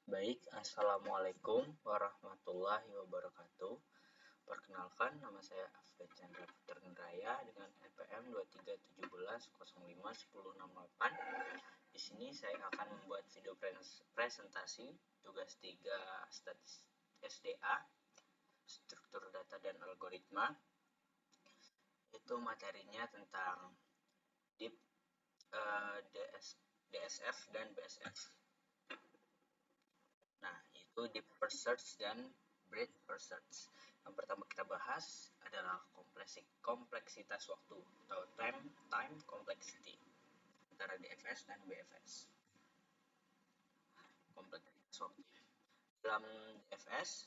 Baik, Assalamualaikum warahmatullahi wabarakatuh. Perkenalkan, nama saya Afgan Chandra Putra dengan NPM 2317051068. Di sini saya akan membuat video presentasi tugas 3 SDA, struktur data dan algoritma. Itu materinya tentang DIP, DSF, dan BSF. Nah, itu deep first search dan breadth first search. Yang pertama kita bahas adalah kompleksitas waktu atau time complexity antara DFS dan BFS. Kompleksitas waktu. Dalam DFS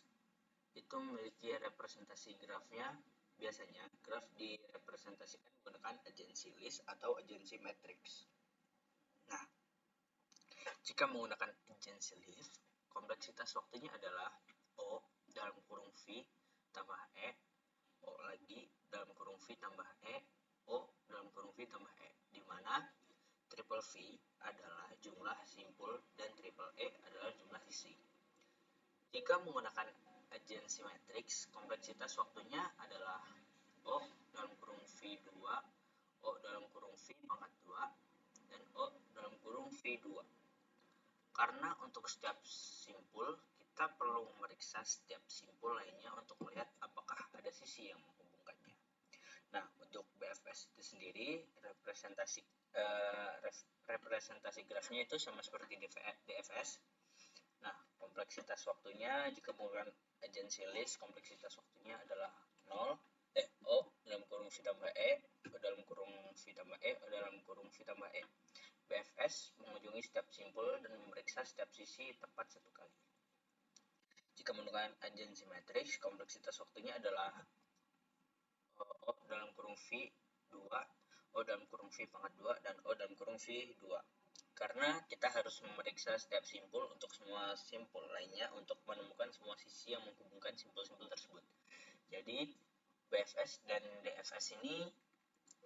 itu memiliki representasi grafnya. Biasanya graf direpresentasikan menggunakan agency list atau agency matrix. Nah, jika menggunakan agency list, kompleksitas waktunya adalah O dalam kurung V tambah E, O lagi dalam kurung V tambah E, O dalam kurung V tambah E, di mana triple V adalah jumlah simpul dan triple E adalah jumlah sisi. Jika menggunakan agency matrix, kompleksitas waktunya adalah O dalam kurung V2, O dalam kurung V pangkat 2, dan O dalam kurung V2. Karena untuk setiap simpul, kita perlu memeriksa setiap simpul lainnya untuk melihat apakah ada sisi yang menghubungkannya. Nah, untuk BFS itu sendiri, representasi grafnya itu sama seperti DFS. Nah, kompleksitas waktunya jika menggunakan agency list, kompleksitas waktunya adalah 0, O dalam kurung V tambah E, O dalam kurung V tambah E, O dalam kurung V tambah E. BFS mengunjungi setiap simpul dan memeriksa setiap sisi tepat satu kali. Jika menggunakan agency matrix, kompleksitas waktunya adalah O dalam kurung V2, O dalam kurung V pangkat 2, dan O dalam kurung V2. Karena kita harus memeriksa setiap simpul untuk semua simpul lainnya untuk menemukan semua sisi yang menghubungkan simpul-simpul tersebut. Jadi, BFS dan DFS ini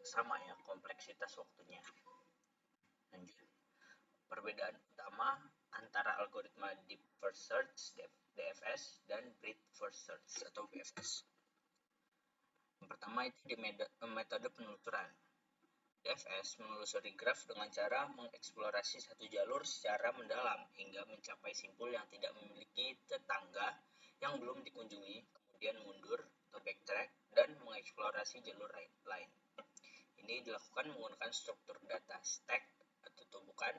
sama ya kompleksitas waktunya. Lanjut. Perbedaan utama antara algoritma deep first search DFS dan breadth first search atau BFS. Yang pertama itu di metode penelusuran. DFS menelusuri graf dengan cara mengeksplorasi satu jalur secara mendalam hingga mencapai simpul yang tidak memiliki tetangga yang belum dikunjungi, kemudian mundur atau backtrack dan mengeksplorasi jalur lain. Ini dilakukan menggunakan struktur data stack atau tumpukan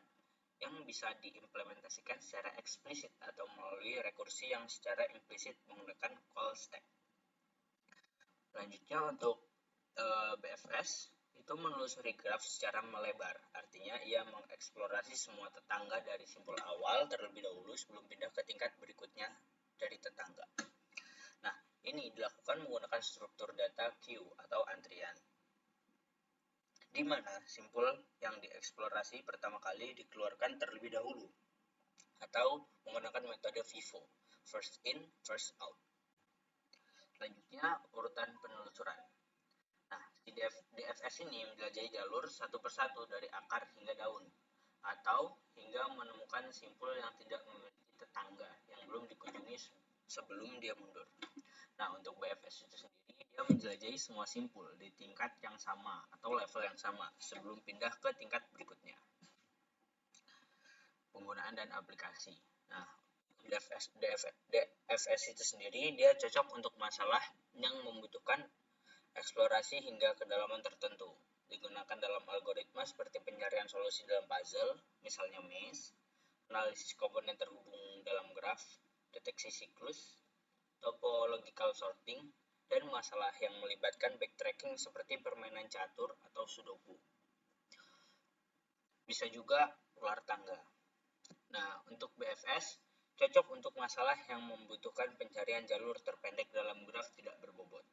yang bisa diimplementasikan secara eksplisit atau melalui rekursi yang secara implisit menggunakan call stack. Selanjutnya untuk BFS itu menelusuri graf secara melebar, artinya ia mengeksplorasi semua tetangga dari simpul awal terlebih dahulu sebelum pindah ke tingkat berikutnya dari tetangga. Nah, ini dilakukan menggunakan struktur data queue atau antrian, di mana simpul yang dieksplorasi pertama kali dikeluarkan terlebih dahulu, atau menggunakan metode FIFO, first in, first out. Selanjutnya, urutan penelusuran. Nah, di DFS ini menjelajahi jalur satu persatu dari akar hingga daun, atau hingga menemukan simpul yang tidak memiliki tetangga yang belum dikunjungi sebelum dia mundur. Nah, untuk BFS itu sendiri, dia menjelajahi semua simpul di tingkat yang sama atau level yang sama sebelum pindah ke tingkat berikutnya. Penggunaan dan aplikasi. Nah, DFS itu sendiri dia cocok untuk masalah yang membutuhkan eksplorasi hingga kedalaman tertentu. Digunakan dalam algoritma seperti pencarian solusi dalam puzzle, misalnya maze, analisis komponen terhubung dalam graf, deteksi siklus, topological sorting, dan masalah yang melibatkan backtracking seperti permainan catur atau sudoku. Bisa juga ular tangga. Nah, untuk BFS cocok untuk masalah yang membutuhkan pencarian jalur terpendek dalam graf tidak berbobot.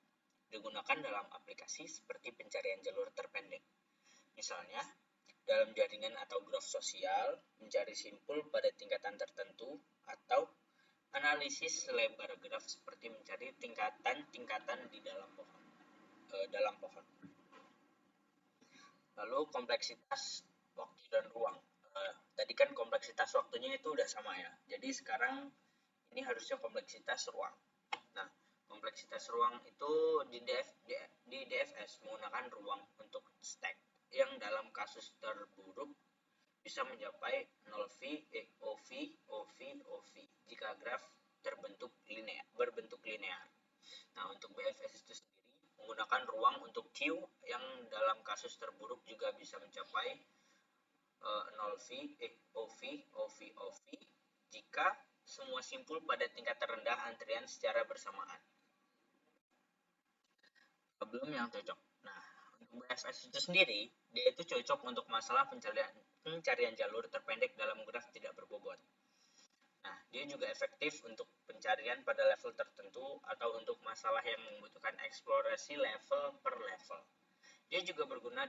Digunakan dalam aplikasi seperti pencarian jalur terpendek. Misalnya, dalam jaringan atau graf sosial, mencari simpul pada tingkatan tertentu, atau analisis selebar graf seperti mencari tingkatan-tingkatan di dalam pohon. Lalu kompleksitas waktu dan ruang. tadi kan kompleksitas waktunya itu udah sama ya. Jadi sekarang ini harusnya kompleksitas ruang. Nah, kompleksitas ruang itu di DFS menggunakan ruang untuk stack yang dalam kasus terburuk bisa mencapai 0V, OV, OV, OV jika graf berbentuk linear. Nah, untuk BFS itu sendiri menggunakan ruang untuk Q yang dalam kasus terburuk juga bisa mencapai 0V, OV, OV, OV jika semua simpul pada tingkat terendah antrian secara bersamaan. Problem yang cocok. Nah, untuk BFS itu sendiri, dia itu cocok untuk masalah pencarian jalur terpendek dalam graf tidak berbobot. Nah, dia juga efektif untuk pencarian pada level tertentu atau untuk masalah yang membutuhkan eksplorasi level per level. Dia juga berguna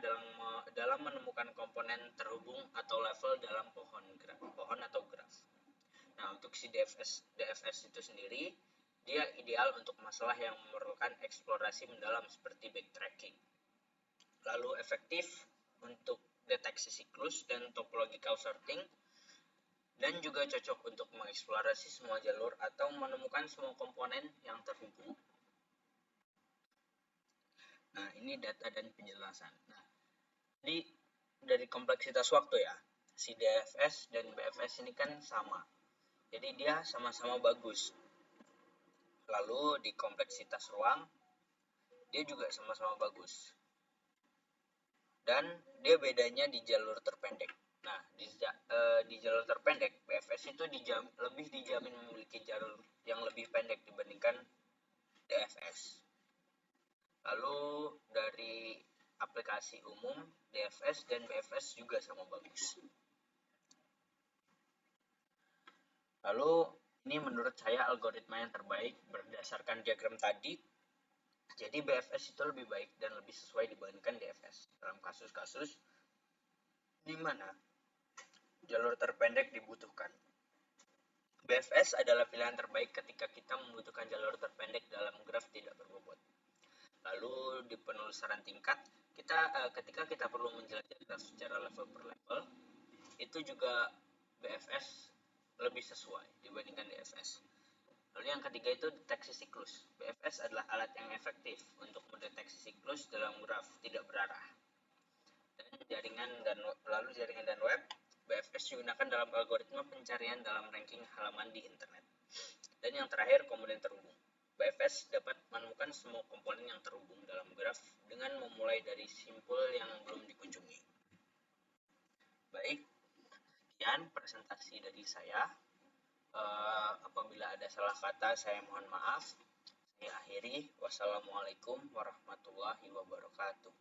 dalam menemukan komponen terhubung atau level dalam pohon atau graf. Nah, untuk si DFS itu sendiri, dia ideal untuk masalah yang memerlukan eksplorasi mendalam seperti backtracking. Lalu efektif untuk deteksi siklus dan topological sorting, dan juga cocok untuk mengeksplorasi semua jalur atau menemukan semua komponen yang terhubung. Nah, ini data dan penjelasan. Nah, jadi dari kompleksitas waktu ya, si DFS dan BFS ini kan sama. Jadi dia sama-sama bagus. Lalu di kompleksitas ruang, dia juga sama-sama bagus. Dan dia bedanya di jalur terpendek. Nah, di jalur terpendek, BFS itu lebih dijamin memiliki jalur yang lebih pendek dibandingkan DFS. Lalu dari aplikasi umum, DFS dan BFS juga sama bagus. Lalu, ini menurut saya algoritma yang terbaik berdasarkan diagram tadi. Jadi BFS itu lebih baik dan lebih sesuai dibandingkan DFS dalam kasus-kasus di mana jalur terpendek dibutuhkan. BFS adalah pilihan terbaik ketika kita membutuhkan jalur terpendek dalam graf tidak berbobot. Lalu di penelusuran tingkat, ketika kita perlu menjelajah graf secara level per level, itu juga BFS lebih sesuai dibandingkan DFS. Lalu yang ketiga itu deteksi siklus. BFS adalah alat yang efektif untuk mendeteksi siklus dalam graf tidak berarah. Jaringan dan web, BFS digunakan dalam algoritma pencarian dalam ranking halaman di internet. Dan yang terakhir, komponen terhubung. BFS dapat menemukan semua komponen yang terhubung dalam graf dengan memulai dari simpul yang belum dikunjungi. Baik, sekian presentasi dari saya. Apabila ada salah kata, saya mohon maaf. Saya akhiri. Wassalamualaikum warahmatullahi wabarakatuh.